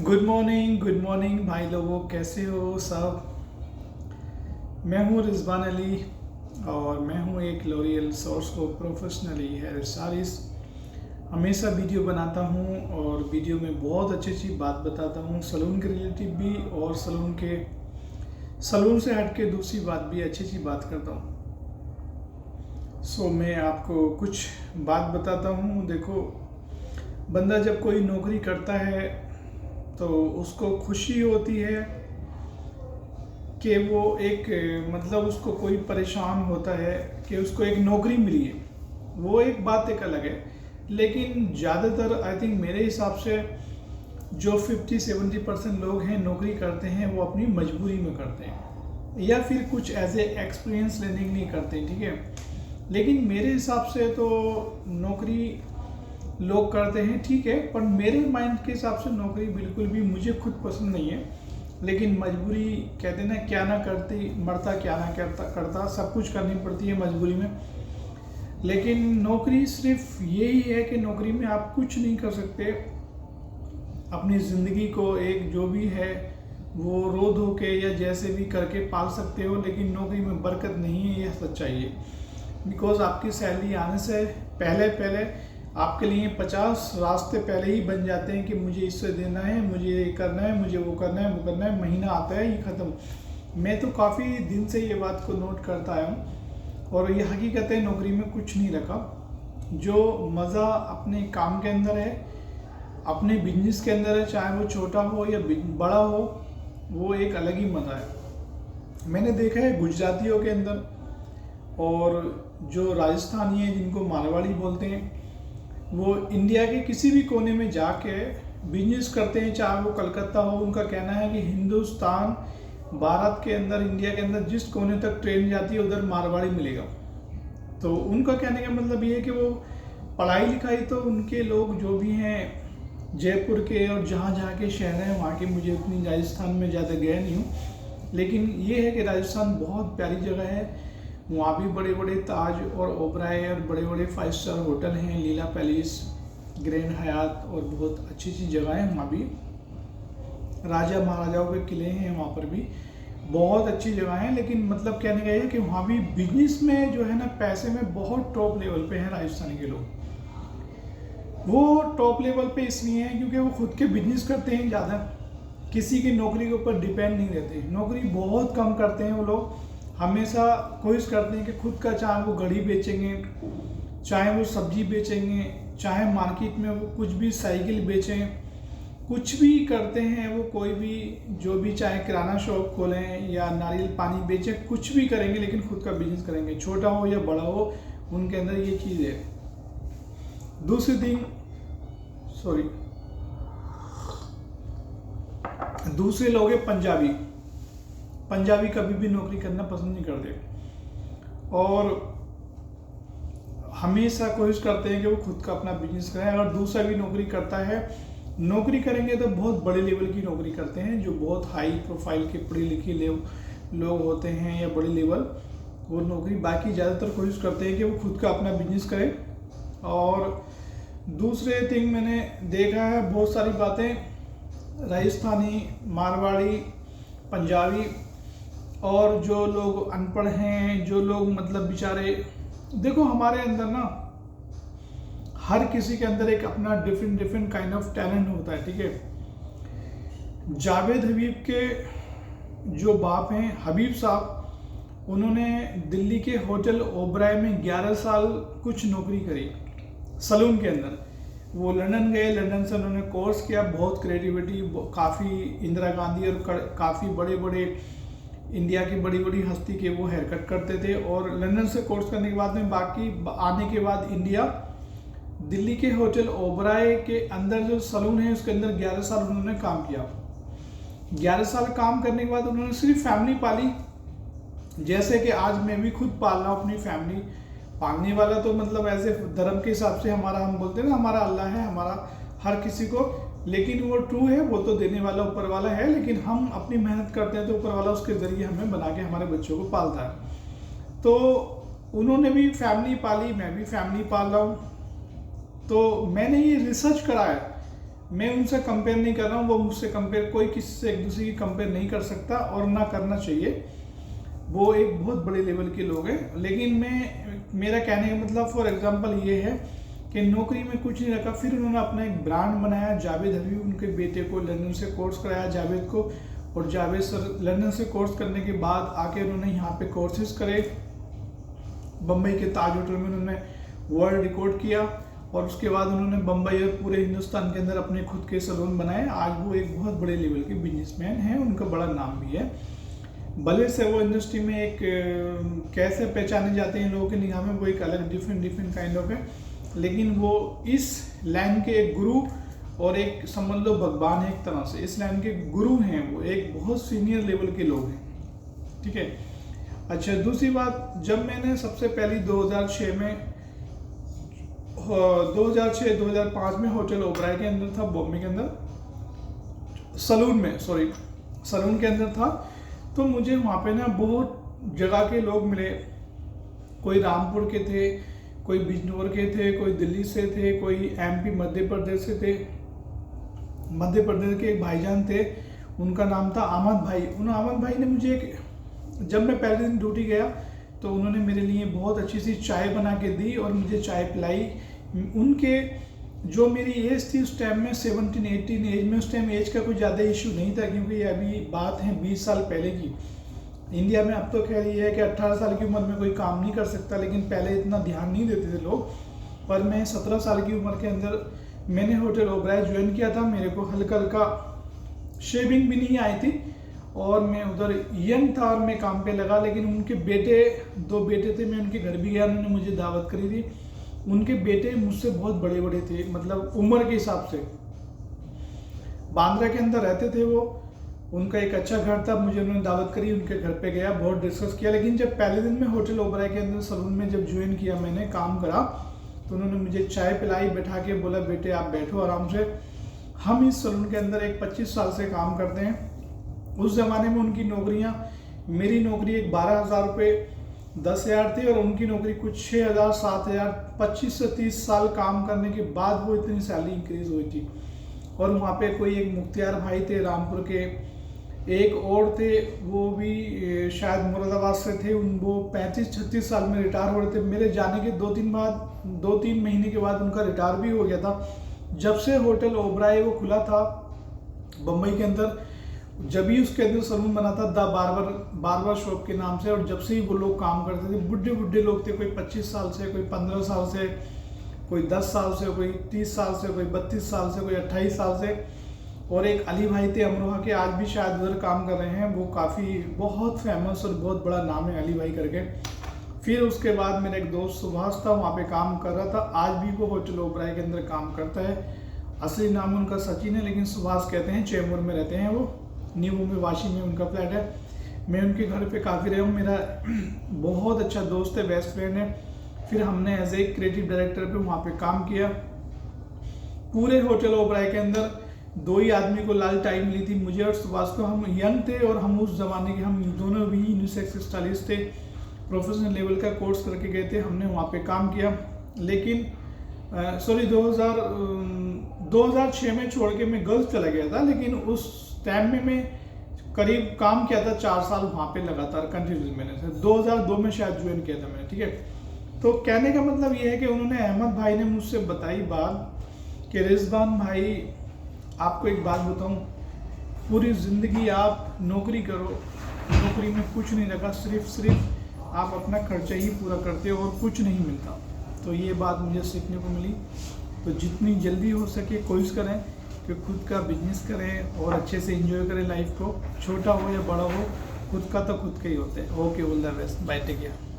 Good morning भाई लोगों, कैसे हो सब। मैं हूँ रिजवान अली और मैं हूँ एक लॉरियल सोर्स को प्रोफेशनली हेयर स्टाइलिस्ट। हमेशा वीडियो बनाता हूँ और वीडियो में बहुत अच्छी अच्छी बात बताता हूँ, सलून के रिलेटिव भी और सलून से हट के दूसरी बात भी अच्छी अच्छी बात करता हूँ। मैं आपको कुछ बात बताता हूँ। देखो, बंदा जब कोई नौकरी करता है तो उसको खुशी होती है कि वो एक मतलब उसको कोई परेशान होता है कि उसको एक नौकरी मिली है, वो एक बात एक अलग है। लेकिन ज़्यादातर आई थिंक मेरे हिसाब से जो 50-70% लोग हैं नौकरी करते हैं वो अपनी मजबूरी में करते हैं या फिर कुछ एज ए एक्सपीरियंस लेने के लिए करते हैं, ठीक है। लेकिन मेरे हिसाब से तो नौकरी लोग करते हैं, ठीक है, पर मेरे माइंड के हिसाब से नौकरी बिल्कुल भी मुझे खुद पसंद नहीं है। लेकिन मजबूरी कहते हैं ना, क्या ना करती मरता क्या ना करता, सब कुछ करनी पड़ती है मजबूरी में। लेकिन नौकरी सिर्फ यही है कि नौकरी में आप कुछ नहीं कर सकते, अपनी ज़िंदगी को एक जो भी है वो रो धो के या जैसे भी करके पाल सकते हो, लेकिन नौकरी में बरकत नहीं है, यह सच्चाई है। बिकॉज आपकी सैलरी आने से पहले पहले आपके लिए 50 रास्ते पहले ही बन जाते हैं कि मुझे इससे देना है, मुझे ये करना है, मुझे वो करना है, वो करना है। महीना आता है, ये ख़त्म। मैं तो काफ़ी दिन से ये बात को नोट करता आया हूँ और ये हकीकत है, नौकरी में कुछ नहीं रखा। जो मज़ा अपने काम के अंदर है, अपने बिजनेस के अंदर है, चाहे वो छोटा हो या बड़ा हो, वो एक अलग ही मज़ा है। मैंने देखा है गुजरातियों के अंदर और जो राजस्थानी है जिनको मारवाड़ी बोलते हैं, वो इंडिया के किसी भी कोने में जाके बिजनेस करते हैं, चाहे वो कलकत्ता हो। उनका कहना है कि हिंदुस्तान, भारत के अंदर, इंडिया के अंदर जिस कोने तक ट्रेन जाती है उधर मारवाड़ी मिलेगा। तो उनका कहने का मतलब ये है कि वो पढ़ाई लिखाई तो उनके लोग जो भी हैं जयपुर के और जहाँ जहाँ के शहर हैं वहाँ के, मुझे उतनी राजस्थान में ज़्यादा गया नहीं हूँ, लेकिन ये है कि राजस्थान बहुत प्यारी जगह है। वहाँ भी बड़े बड़े ताज और ओबराय और बड़े बड़े 5 स्टार होटल हैं, लीला पैलेस, ग्रैंड हयात और बहुत अच्छी अच्छी जगह है। वहाँ भी राजा महाराजाओं के किले हैं, वहाँ पर भी बहुत अच्छी जगह है। लेकिन मतलब कहने का ये है कि वहाँ भी बिजनेस में जो है ना, पैसे में बहुत टॉप लेवल पे हैं राजस्थान के लोग। वो टॉप लेवल पे इसलिए हैं क्योंकि वो खुद के बिजनेस करते हैं, ज़्यादा किसी की नौकरी के ऊपर डिपेंड नहीं रहते। नौकरी बहुत कम करते हैं वो लोग, हमेशा कोशिश करते हैं कि खुद का, चाहे वो घड़ी बेचेंगे, चाहे वो सब्जी बेचेंगे, चाहे मार्केट में वो कुछ भी साइकिल बेचें, कुछ भी करते हैं वो, कोई भी जो भी, चाहे किराना शॉप खोलें या नारियल पानी बेचें, कुछ भी करेंगे लेकिन खुद का बिजनेस करेंगे, छोटा हो या बड़ा हो, उनके अंदर ये चीज़ है। दूसरी थिंग, सॉरी, दूसरे लोग हैं पंजाबी कभी भी नौकरी करना पसंद नहीं करते और हमेशा कोशिश करते हैं कि वो खुद का अपना बिजनेस करें। अगर दूसरा भी नौकरी करता है, नौकरी करेंगे तो बहुत बड़े लेवल की नौकरी करते हैं, जो बहुत हाई प्रोफाइल के पढ़े लिखे लोग होते हैं या बड़े लेवल, वो नौकरी। बाकी ज़्यादातर कोशिश करते हैं कि वो खुद का अपना बिजनेस करें। और दूसरे थिंग मैंने देखा है, बहुत सारी बातें राजस्थानी, मारवाड़ी, पंजाबी और जो लोग अनपढ़ हैं, जो लोग मतलब बेचारे, देखो हमारे अंदर ना हर किसी के अंदर एक अपना डिफरेंट काइंड ऑफ टैलेंट होता है, ठीक है। जावेद हबीब के जो बाप हैं हबीब साहब, उन्होंने दिल्ली के होटल ओबराय में 11 साल कुछ नौकरी करी सलून के अंदर। वो लंदन गए, लंदन से उन्होंने कोर्स किया, बहुत क्रिएटिविटी, काफ़ी इंदिरा गांधी और काफ़ी बड़े बड़े इंडिया की बड़ी बड़ी हस्ती के वो हेयर कट करते थे। और लंदन से कोर्स करने के बाद में बाकी आने के बाद इंडिया, दिल्ली के होटल ओबराय के अंदर जो सलून है उसके अंदर 11 साल उन्होंने काम किया। 11 साल काम करने के बाद उन्होंने सिर्फ फैमिली पाली, जैसे कि आज मैं भी खुद पाल रहा हूँ अपनी फैमिली। पालने वाला तो मतलब ऐसे धर्म के हिसाब से हमारा, हम बोलते हैं ना, हमारा अल्लाह है, हमारा हर किसी को, लेकिन वो ट्रू है, वो तो देने वाला ऊपर वाला है। लेकिन हम अपनी मेहनत करते हैं तो ऊपर वाला उसके ज़रिए हमें बना के हमारे बच्चों को पालता है। तो उन्होंने भी फैमिली पाली, मैं भी फैमिली पाल रहा हूँ। तो मैंने ये रिसर्च करा है मैं उनसे कंपेयर नहीं कर रहा हूँ, वो मुझसे कंपेयर, कोई किसी से एक दूसरे की कंपेयर नहीं कर सकता और ना करना चाहिए। वो एक बहुत बड़े लेवल के लोग हैं। लेकिन मेरा कहने का मतलब फॉर एग्जांपल ये है कि नौकरी में कुछ नहीं रखा, फिर उन्होंने अपना एक ब्रांड बनाया। जावेद हबीब, उनके बेटे को लंदन से कोर्स कराया जावेद को, और जावेद सर लंदन से कोर्स करने के बाद आके उन्होंने यहाँ पे कोर्सेज करे। बम्बई के ताज होटल में उन्होंने वर्ल्ड रिकॉर्ड किया, और उसके बाद उन्होंने बम्बई और पूरे हिंदुस्तान के अंदर अपने खुद के सैलून बनाए। आज वो एक बहुत बड़े लेवल के बिजनेसमैन हैं, उनका बड़ा नाम भी है। भले से वो इंडस्ट्री में एक कैसे पहचाने जाते हैं लोगों की निगाह में, वो एक अलग डिफरेंट काइंड ऑफ है, लेकिन वो इस लाइन के एक गुरु और एक समझ लो भगवान है एक तरह से। इस लाइन के गुरु हैं, वो एक बहुत सीनियर लेवल के लोग हैं, ठीक है। अच्छा, दूसरी बात, जब मैंने सबसे पहली 2006-2005 में होटल ओबराय के अंदर था, बॉम्बे के अंदर, सलून के अंदर था, तो मुझे वहाँ पे ना बहुत जगह के लोग मिले। कोई रामपुर के थे, कोई बिजनौर के थे, कोई दिल्ली से थे, कोई एमपी मध्य प्रदेश से थे। मध्य प्रदेश के एक भाईजान थे, उनका नाम था अहमद भाई। उन अहमद भाई ने मुझे जब मैं पहले दिन ड्यूटी गया तो उन्होंने मेरे लिए बहुत अच्छी सी चाय बना के दी और मुझे चाय पिलाई। उनके जो मेरी एज थी उस टाइम में 17-18 एज में, उस टाइम एज का कोई ज़्यादा इशू नहीं था, क्योंकि अभी बात है 20 साल पहले की। इंडिया में अब तो खैर ये है कि 18 साल की उम्र में कोई काम नहीं कर सकता, लेकिन पहले इतना ध्यान नहीं देते थे लोग। पर मैं 17 साल की उम्र के अंदर मैंने होटल ओबराय ज्वाइन किया था। मेरे को हल्का शेविंग भी नहीं आई थी और मैं उधर यंग था और मैं काम पे लगा। लेकिन उनके दो बेटे थे, मैं उनके घर भी गया, उन्होंने मुझे दावत करी थी। उनके बेटे मुझसे बहुत बड़े बड़े थे, मतलब उम्र के हिसाब से। बांद्रा के अंदर रहते थे वो, उनका एक अच्छा घर था, मुझे उन्होंने दावत करी, उनके घर पे गया, बहुत डिस्कस किया। लेकिन जब पहले दिन में होटल ओबराय के अंदर सलून में जब ज्वाइन किया, मैंने काम करा, तो उन्होंने मुझे चाय पिलाई, बैठा के बोला, बेटे आप बैठो आराम से। हम इस सलून के अंदर एक 25 साल से काम करते हैं। उस ज़माने में उनकी नौकरियां, मेरी नौकरी एक 12,000 रुपये 10,000 थी और उनकी नौकरी कुछ 6,000 7,000। 25 से 30 साल काम करने के बाद वो इतनी सैलरी इंक्रीज हुई थी। और वहाँ पे कोई एक मुख्तियार भाई थे रामपुर के, एक और थे वो भी शायद मुरादाबाद से थे, वो 35-36 साल में रिटायर हो रहे थे। मेरे जाने के 2-3 महीने के बाद उनका रिटायर भी हो गया था। जब से होटल ओबराय वो खुला था बम्बई के अंदर, जब ही उसके अंदर सलून बना था द बार्बर शॉप के नाम से, और जब से ही वो लोग काम करते थे, बुढ़े लोग थे, कोई 25 साल से, कोई 15 साल से, कोई 10 साल से, कोई 30 साल से, कोई 32 साल से, कोई 28 साल से। और एक अली भाई थे अमरोहा के, आज भी शायद उधर काम कर रहे हैं, वो बहुत फेमस और बहुत बड़ा नाम है अली भाई करके। फिर उसके बाद मेरा एक दोस्त सुभाष था, वहाँ पे काम कर रहा था, आज भी वो होटल ओबराय के अंदर काम करता है। असली नाम उनका सचिन है, लेकिन सुभाष कहते हैं। चेंबूर में रहते हैं वो, न्यू मुंबई वाशी में उनका फ्लैट है। मैं उनके घर पे काफ़ी रहा हूँ, मेरा बहुत अच्छा दोस्त है, बेस्ट फ्रेंड है। फिर हमने एज ए क्रिएटिव डायरेक्टर पे वहाँ पे काम किया। पूरे होटल ओबराय के अंदर 2 ही आदमी को लाल टाई मिली थी, मुझे और सुभाष को। हम यंग थे और हम उस ज़माने के, हम दोनों भी यूनिसेक्स स्टाइलिस्ट थे, प्रोफेशनल लेवल का कोर्स करके गए थे, हमने वहाँ पे काम किया। लेकिन 2006 में छोड़ के मैं गर्ल्स चला गया था, लेकिन उस टाइम में मैं करीब काम किया था 4 साल वहाँ पे लगातार कंटिन्यूस मैंने 2002 में शायद ज्वाइन किया था मैंने, ठीक है। तो कहने का मतलब ये है कि उन्होंने, अहमद भाई ने मुझसे बताई बात कि रिजवान भाई आपको एक बात बताऊं, पूरी ज़िंदगी आप नौकरी करो, नौकरी में कुछ नहीं रखा, सिर्फ आप अपना खर्चा ही पूरा करते हो और कुछ नहीं मिलता। तो ये बात मुझे सीखने को मिली। तो जितनी जल्दी हो सके कोशिश करें कि खुद का बिजनेस करें और अच्छे से एंजॉय करें लाइफ को, छोटा हो या बड़ा हो, खुद का तो खुद का ही होता है। Okay, all the best, bye, take care.